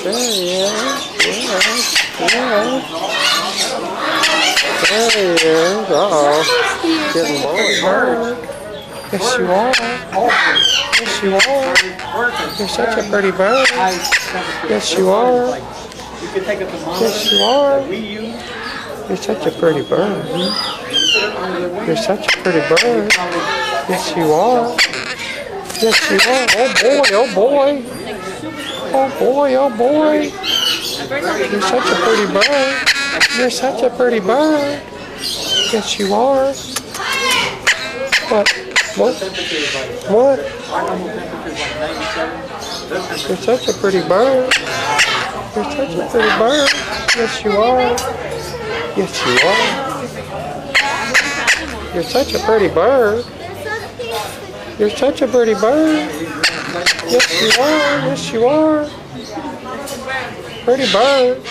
There he is. Yeah. There he is. Uh-oh. Getting bored. Yes, you are. Yes, you are. You're such a pretty bird. Yes, you are. Yes, you are. You're such a pretty bird. You're such a pretty bird. Yes, you are. Yes, you are. Oh, boy. Oh, boy. Oh, boy. Oh, boy. You're such a pretty bird. You're such a pretty bird. Yes, you are. What? What? What? You're such a pretty bird. You're such a pretty bird. Yes, you are. Yes, you are. You're such a pretty bird. You're such a pretty bird. Yes, you are. Yes, you are. Pretty bird.